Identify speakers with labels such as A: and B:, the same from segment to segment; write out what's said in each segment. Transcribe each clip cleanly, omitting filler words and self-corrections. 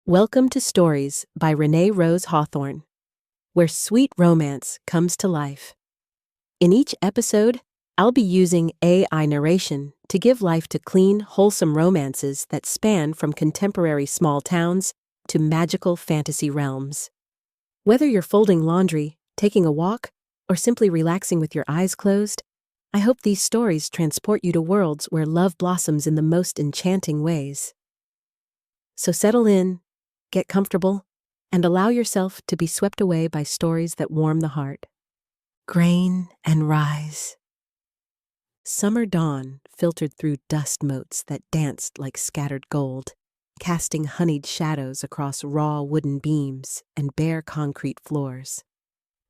A: Welcome to Stories by Renee Rose Hawthorne, where sweet romance comes to life. In each episode, I'll be using AI narration to give life to clean, wholesome romances that span from contemporary small towns to magical fantasy realms. Whether you're folding laundry, taking a walk, or simply relaxing with your eyes closed, I hope these stories transport you to worlds where love blossoms in the most enchanting ways. So settle in, get comfortable, and allow yourself to be swept away by stories that warm the heart. Grain and rise. Summer dawn filtered through dust motes that danced like scattered gold, casting honeyed shadows across raw wooden beams and bare concrete floors.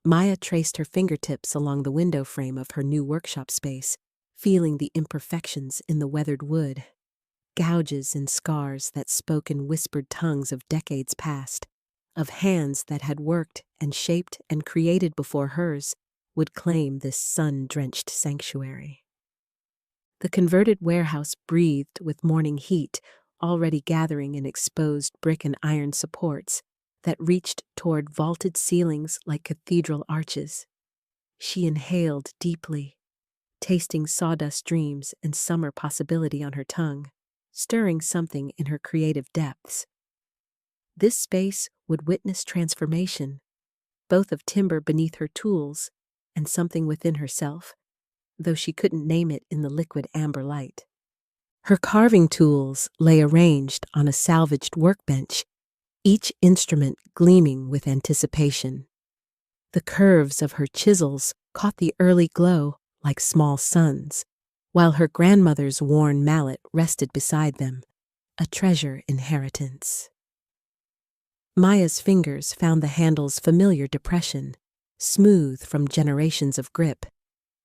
A: Maya traced her fingertips along the window frame of her new workshop space, feeling the imperfections in the weathered wood. Gouges and scars that spoke in whispered tongues of decades past, of hands that had worked and shaped and created before hers would claim this sun-drenched sanctuary. The converted warehouse breathed with morning heat, already gathering in exposed brick and iron supports that reached toward vaulted ceilings like cathedral arches. She inhaled deeply, tasting sawdust dreams and summer possibility on her tongue, stirring something in her creative depths. This space would witness transformation, both of timber beneath her tools and something within herself, though she couldn't name it in the liquid amber light. Her carving tools lay arranged on a salvaged workbench, each instrument gleaming with anticipation. The curves of her chisels caught the early glow like small suns, while her grandmother's worn mallet rested beside them, a treasure inheritance. Maya's fingers found the handle's familiar depression, smooth from generations of grip,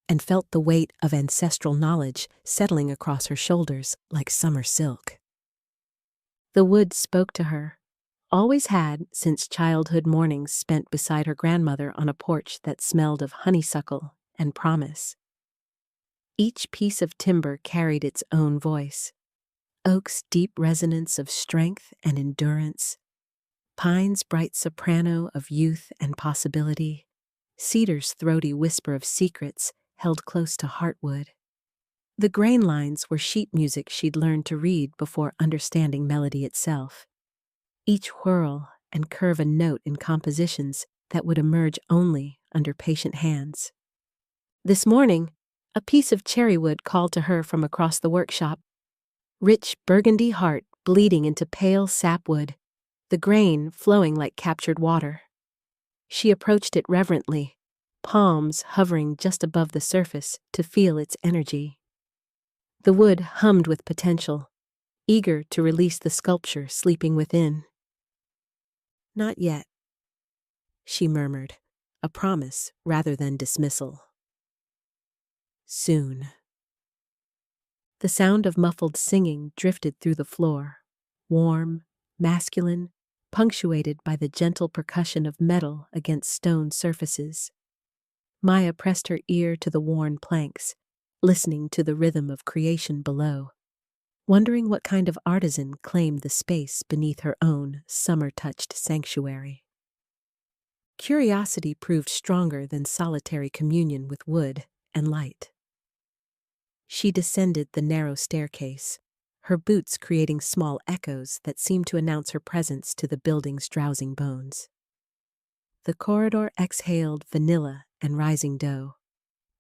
A: and felt the weight of ancestral knowledge settling across her shoulders like summer silk. The wood spoke to her, always had since childhood mornings spent beside her grandmother on a porch that smelled of honeysuckle and promise. Each piece of timber carried its own voice. Oak's deep resonance of strength and endurance, pine's bright soprano of youth and possibility, cedar's throaty whisper of secrets held close to heartwood. The grain lines were sheet music she'd learned to read before understanding melody itself. Each whirl and curve a note in compositions that would emerge only under patient hands. This morning, a piece of cherry wood called to her from across the workshop. Rich burgundy heart bleeding into pale sapwood, the grain flowing like captured water. She approached it reverently, palms hovering just above the surface to feel its energy. The wood hummed with potential, eager to release the sculpture sleeping within. "Not yet," she murmured, a promise rather than dismissal. Soon. The sound of muffled singing drifted through the floor, warm, masculine, punctuated by the gentle percussion of metal against stone surfaces. Maya pressed her ear to the worn planks, listening to the rhythm of creation below, wondering what kind of artisan claimed the space beneath her own summer-touched sanctuary. Curiosity proved stronger than solitary communion with wood and light. She descended the narrow staircase, her boots creating small echoes that seemed to announce her presence to the building's drowsing bones. The corridor exhaled vanilla and rising dough,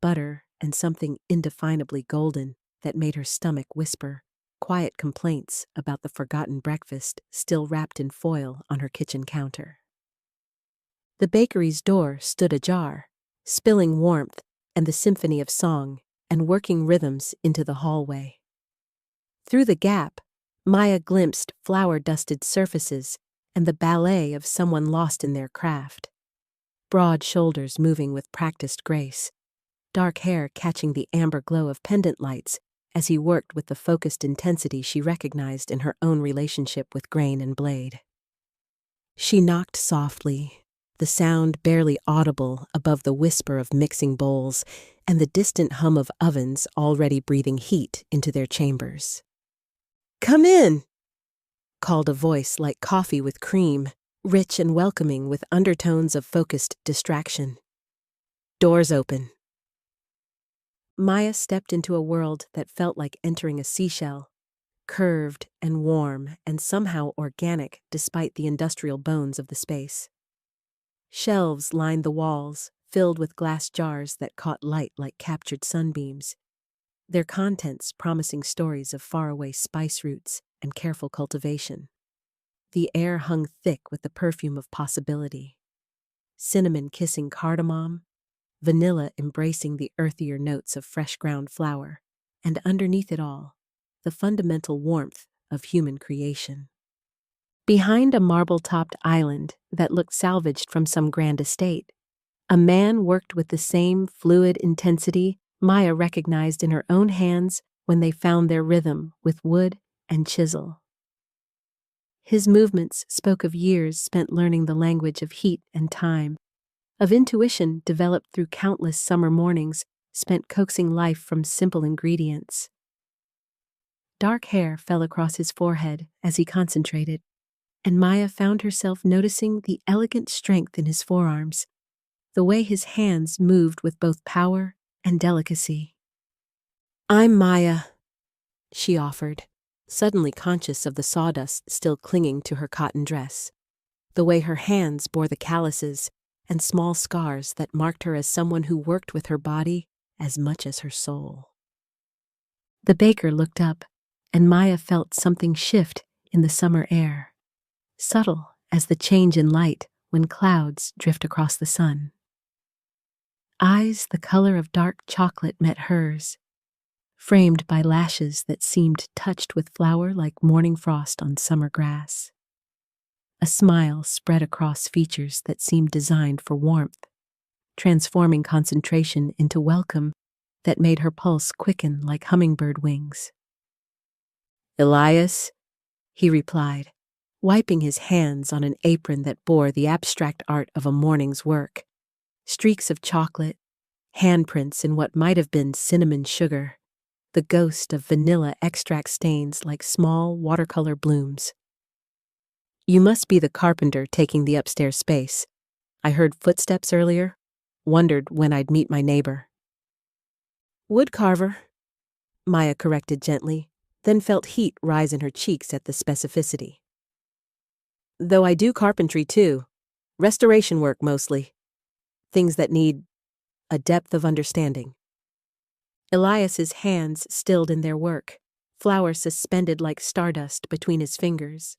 A: butter and something indefinably golden that made her stomach whisper quiet complaints about the forgotten breakfast still wrapped in foil on her kitchen counter. The bakery's door stood ajar, spilling warmth and the symphony of song and working rhythms into the hallway. Through the gap, Maya glimpsed flour-dusted surfaces and the ballet of someone lost in their craft. Broad shoulders moving with practiced grace, dark hair catching the amber glow of pendant lights as he worked with the focused intensity she recognized in her own relationship with grain and blade. She knocked softly, the sound barely audible above the whisper of mixing bowls and the distant hum of ovens already breathing heat into their chambers. "Come in!" called a voice like coffee with cream, rich and welcoming with undertones of focused distraction. Doors open. Maya stepped into a world that felt like entering a seashell, curved and warm and somehow organic despite the industrial bones of the space. Shelves lined the walls, filled with glass jars that caught light like captured sunbeams, their contents promising stories of faraway spice roots and careful cultivation. The air hung thick with the perfume of possibility. Cinnamon kissing cardamom, vanilla embracing the earthier notes of fresh ground flour, and underneath it all, the fundamental warmth of human creation. Behind a marble-topped island that looked salvaged from some grand estate, a man worked with the same fluid intensity Maya recognized in her own hands when they found their rhythm with wood and chisel. His movements spoke of years spent learning the language of heat and time, of intuition developed through countless summer mornings spent coaxing life from simple ingredients. Dark hair fell across his forehead as he concentrated, and Maya found herself noticing the elegant strength in his forearms, the way his hands moved with both power and delicacy. "I'm Maya," she offered, suddenly conscious of the sawdust still clinging to her cotton dress, the way her hands bore the calluses and small scars that marked her as someone who worked with her body as much as her soul. The baker looked up, and Maya felt something shift in the summer air, subtle as the change in light when clouds drift across the sun. Eyes the color of dark chocolate met hers, framed by lashes that seemed touched with flour like morning frost on summer grass. A smile spread across features that seemed designed for warmth, transforming concentration into welcome that made her pulse quicken like hummingbird wings. "Elias," he replied, wiping his hands on an apron that bore the abstract art of a morning's work. Streaks of chocolate, handprints in what might have been cinnamon sugar, the ghost of vanilla extract stains like small watercolor blooms. "You must be the carpenter taking the upstairs space. I heard footsteps earlier, wondered when I'd meet my neighbor." "Woodcarver," Maya corrected gently, then felt heat rise in her cheeks at the specificity. "Though I do carpentry too, restoration work mostly, things that need a depth of understanding." Elias's hands stilled in their work, flour suspended like stardust between his fingers.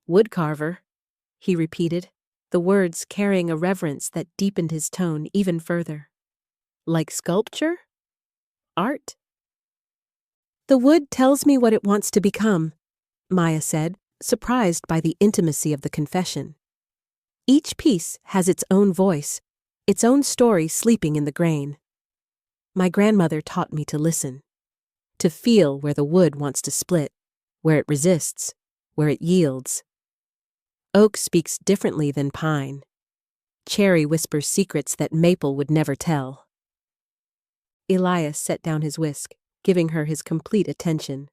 A: "Woodcarver," he repeated, the words carrying a reverence that deepened his tone even further. "Like sculpture? Art?" "The wood tells me what it wants to become," Maya said, surprised by the intimacy of the confession. "Each piece has its own voice, its own story sleeping in the grain. My grandmother taught me to listen, to feel where the wood wants to split, where it resists, where it yields. Oak speaks differently than pine. Cherry whispers secrets that maple would never tell." Elias set down his whisk, giving her his complete attention.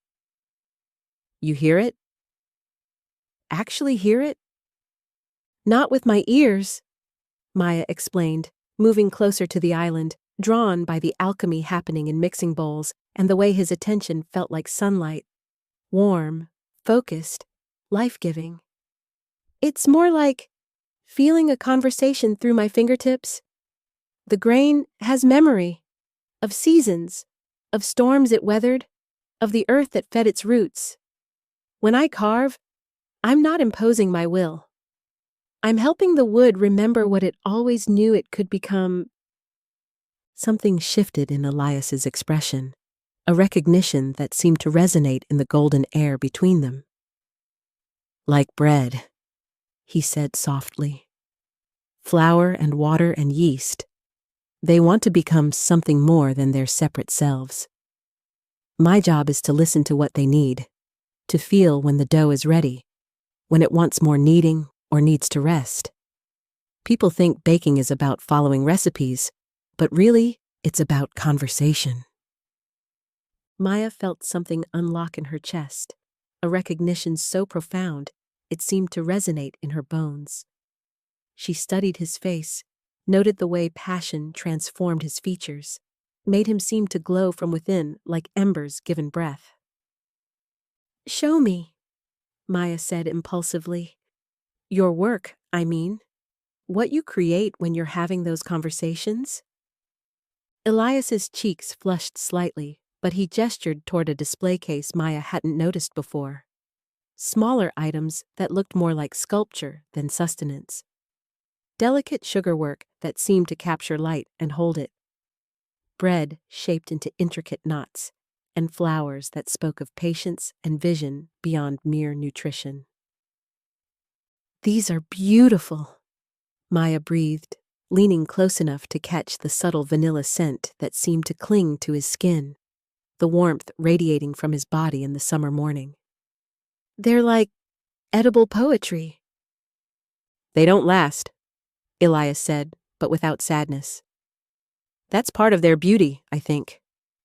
A: "You hear it?" "Actually hear it?" "Not with my ears," Maya explained, moving closer to the island, drawn by the alchemy happening in mixing bowls and the way his attention felt like sunlight, warm, focused, life-giving. "It's more like feeling a conversation through my fingertips. The grain has memory, of seasons, of storms it weathered, of the earth that fed its roots. When I carve, I'm not imposing my will. I'm helping the wood remember what it always knew it could become." Something shifted in Elias's expression, a recognition that seemed to resonate in the golden air between them. "Like bread," he said softly. "Flour and water and yeast. They want to become something more than their separate selves. My job is to listen to what they need, to feel when the dough is ready, when it wants more kneading or needs to rest. People think baking is about following recipes, but really, it's about conversation." Maya felt something unlock in her chest, a recognition so profound it seemed to resonate in her bones. She studied his face, noted the way passion transformed his features, made him seem to glow from within like embers given breath. "Show me," Maya said impulsively. "Your work, I mean. What you create when you're having those conversations?" Elias's cheeks flushed slightly, but he gestured toward a display case Maya hadn't noticed before. Smaller items that looked more like sculpture than sustenance. Delicate sugarwork that seemed to capture light and hold it. Bread shaped into intricate knots, and flowers that spoke of patience and vision beyond mere nutrition. "These are beautiful," Maya breathed, leaning close enough to catch the subtle vanilla scent that seemed to cling to his skin, the warmth radiating from his body in the summer morning. "They're like edible poetry." "They don't last," Elias said, but without sadness. "That's part of their beauty, I think.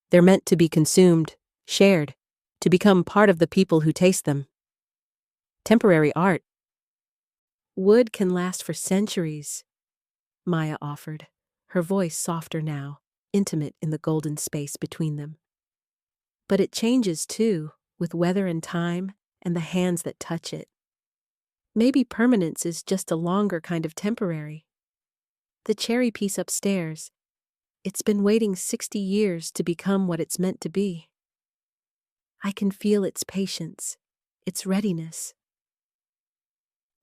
A: They're meant to be consumed, shared, to become part of the people who taste them. Temporary art." "Wood can last for centuries," Maya offered, her voice softer now, intimate in the golden space between them. "But it changes too, with weather and time, and the hands that touch it. Maybe permanence is just a longer kind of temporary. The cherry piece upstairs, it's been waiting 60 years to become what it's meant to be. I can feel its patience, its readiness."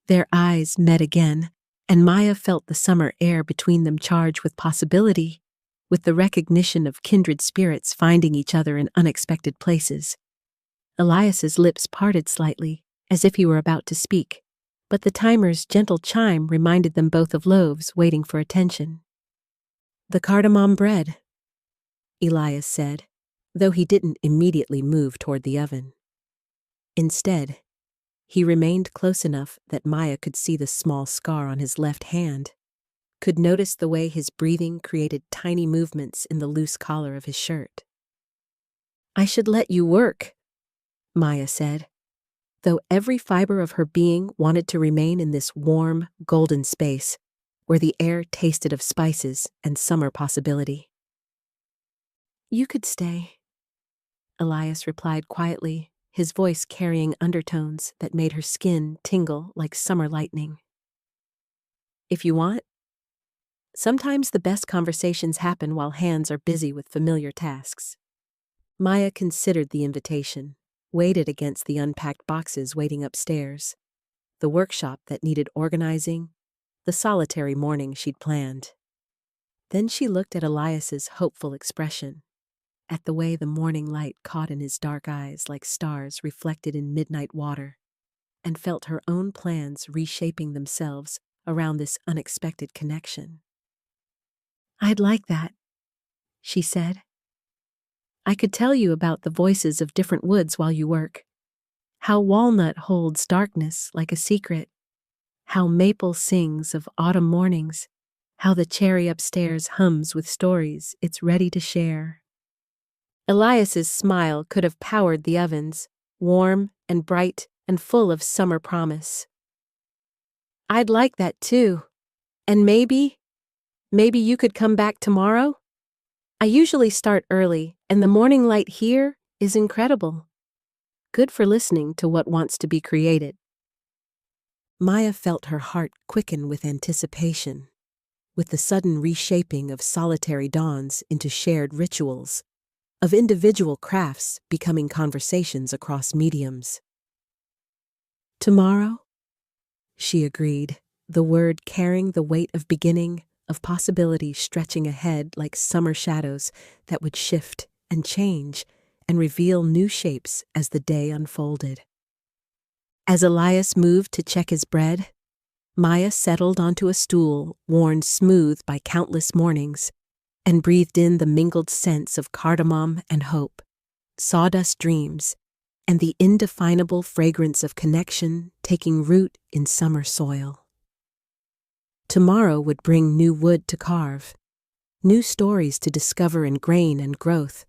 A: Their eyes met again, and Maya felt the summer air between them charged with possibility, with the recognition of kindred spirits finding each other in unexpected places. Elias's lips parted slightly, as if he were about to speak, but the timer's gentle chime reminded them both of loaves waiting for attention. "The cardamom bread," Elias said, though he didn't immediately move toward the oven. Instead, he remained close enough that Maya could see the small scar on his left hand, could notice the way his breathing created tiny movements in the loose collar of his shirt. "I should let you work," Maya said, though every fiber of her being wanted to remain in this warm, golden space where the air tasted of spices and summer possibility. "You could stay," Elias replied quietly, his voice carrying undertones that made her skin tingle like summer lightning. "If you want. Sometimes the best conversations happen while hands are busy with familiar tasks." Maya considered the invitation, weighed it against the unpacked boxes waiting upstairs, the workshop that needed organizing, the solitary morning she'd planned. Then she looked at Elias's hopeful expression, at the way the morning light caught in his dark eyes like stars reflected in midnight water, and felt her own plans reshaping themselves around this unexpected connection. "I'd like that," she said. "I could tell you about the voices of different woods while you work. How walnut holds darkness like a secret. How maple sings of autumn mornings. How the cherry upstairs hums with stories it's ready to share." Elias's smile could have powered the ovens, warm and bright and full of summer promise. "I'd like that too. And maybe you could come back tomorrow? I usually start early, and the morning light here is incredible. Good for listening to what wants to be created." Maya felt her heart quicken with anticipation, with the sudden reshaping of solitary dawns into shared rituals, of individual crafts becoming conversations across mediums. "Tomorrow?" she agreed, the word carrying the weight of beginning, of possibility stretching ahead like summer shadows that would shift and change and reveal new shapes as the day unfolded. As Elias moved to check his bread, Maya settled onto a stool worn smooth by countless mornings and breathed in the mingled scents of cardamom and hope, sawdust dreams, and the indefinable fragrance of connection taking root in summer soil. Tomorrow would bring new wood to carve, new stories to discover in grain and growth,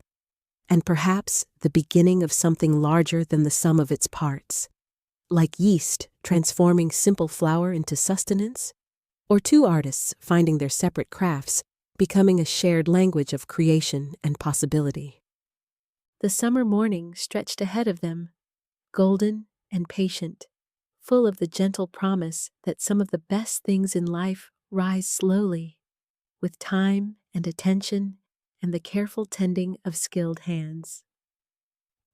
A: and perhaps the beginning of something larger than the sum of its parts, like yeast transforming simple flour into sustenance, or two artists finding their separate crafts, becoming a shared language of creation and possibility. The summer morning stretched ahead of them, golden and patient, full of the gentle promise that some of the best things in life rise slowly, with time and attention and the careful tending of skilled hands.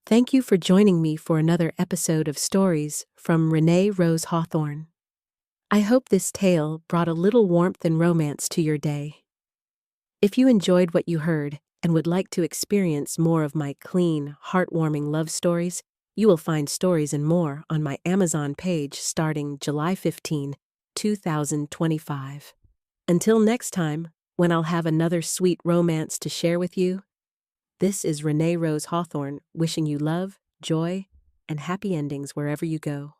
A: Thank you for joining me for another episode of Stories from Renee Rose Hawthorne. I hope this tale brought a little warmth and romance to your day. If you enjoyed what you heard and would like to experience more of my clean, heartwarming love stories, you will find stories and more on my Amazon page starting July 15, 2025. Until next time, when I'll have another sweet romance to share with you, this is Renee Rose Hawthorne wishing you love, joy, and happy endings wherever you go.